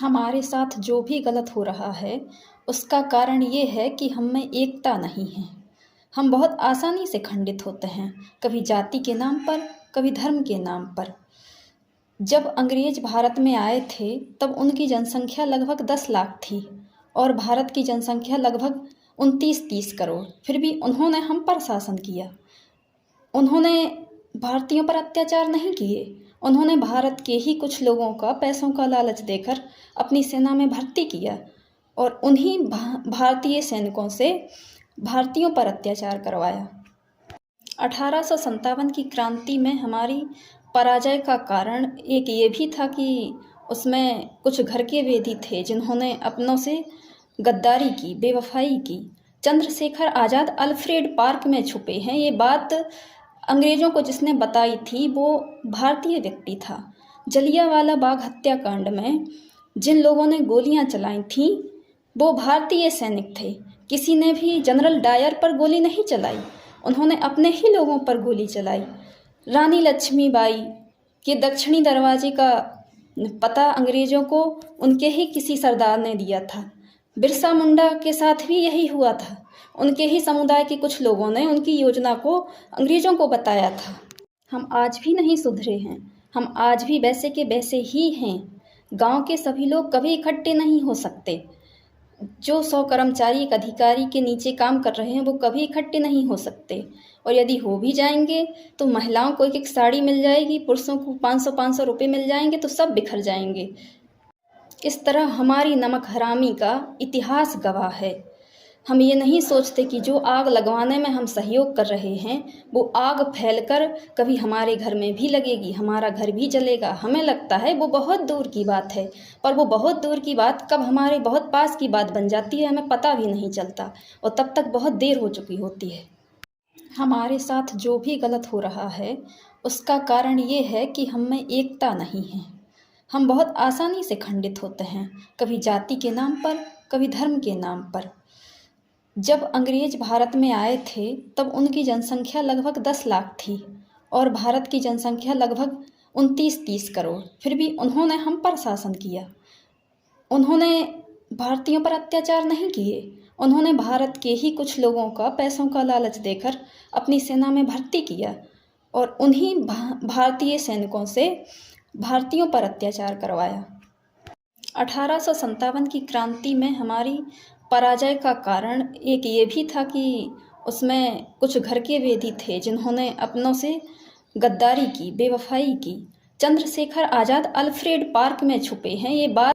हमारे साथ जो भी गलत हो रहा है उसका कारण ये है कि हम में एकता नहीं है। हम बहुत आसानी से खंडित होते हैं, कभी जाति के नाम पर, कभी धर्म के नाम पर। जब अंग्रेज भारत में आए थे तब उनकी जनसंख्या लगभग 10 लाख थी और भारत की जनसंख्या लगभग 29-30 करोड़। फिर भी उन्होंने हम पर शासन किया। उन्होंने भारतीयों पर अत्याचार नहीं किए। उन्होंने भारत के ही कुछ लोगों का पैसों का लालच देकर अपनी सेना में भर्ती किया और उन्हीं भारतीय सैनिकों से भारतीयों पर अत्याचार करवाया। 1857 की क्रांति में हमारी पराजय का कारण एक ये भी था कि उसमें कुछ घर के वेदी थे जिन्होंने अपनों से गद्दारी की, बेवफाई की। चंद्रशेखर आज़ाद अल्फ्रेड पार्क में छुपे हैं। ये बात अंग्रेज़ों को जिसने बताई थी वो भारतीय व्यक्ति था। जलियांवाला बाग हत्याकांड में जिन लोगों ने गोलियां चलाई थीं वो भारतीय सैनिक थे। किसी ने भी जनरल डायर पर गोली नहीं चलाई, उन्होंने अपने ही लोगों पर गोली चलाई। रानी लक्ष्मीबाई के दक्षिणी दरवाजे का पता अंग्रेज़ों को उनके ही किसी सरदार ने दिया था। बिरसा मुंडा के साथ भी यही हुआ था। उनके ही समुदाय के कुछ लोगों ने उनकी योजना को अंग्रेज़ों को बताया था। हम आज भी नहीं सुधरे हैं, हम आज भी वैसे के वैसे ही हैं। गांव के सभी लोग कभी इकट्ठे नहीं हो सकते। जो 100 कर्मचारी एक अधिकारी के नीचे काम कर रहे हैं वो कभी इकट्ठे नहीं हो सकते, और यदि हो भी जाएंगे तो महिलाओं को एक साड़ी मिल जाएगी, पुरुषों को 500-500 रुपये मिल जाएंगे तो सब बिखर जाएंगे। इस तरह हमारी नमक हरामी का इतिहास गवाह है। हम ये नहीं सोचते कि जो आग लगवाने में हम सहयोग कर रहे हैं वो आग फैलकर कभी हमारे घर में भी लगेगी, हमारा घर भी जलेगा। हमें लगता है वो बहुत दूर की बात है, पर वो बहुत दूर की बात कब हमारे बहुत पास की बात बन जाती है हमें पता भी नहीं चलता, और तब तक बहुत देर हो चुकी होती है। हमारे साथ जो भी गलत हो रहा है उसका कारण ये है कि हम में एकता नहीं है। हम बहुत आसानी से खंडित होते हैं, कभी जाति के नाम पर, कभी धर्म के नाम पर। जब अंग्रेज भारत में आए थे तब उनकी जनसंख्या लगभग 10 लाख थी और भारत की जनसंख्या लगभग 29-30 करोड़। फिर भी उन्होंने हम पर शासन किया। उन्होंने भारतीयों पर अत्याचार नहीं किए। उन्होंने भारत के ही कुछ लोगों का पैसों का लालच देकर अपनी सेना में भर्ती किया और उन्हीं भारतीय सैनिकों से भारतीयों पर अत्याचार करवाया। 1857 की क्रांति में हमारी पराजय का कारण एक ये भी था कि उसमें कुछ घर के वेदी थे जिन्होंने अपनों से गद्दारी की, बेवफाई की। चंद्रशेखर आज़ाद अल्फ्रेड पार्क में छुपे हैं। ये बात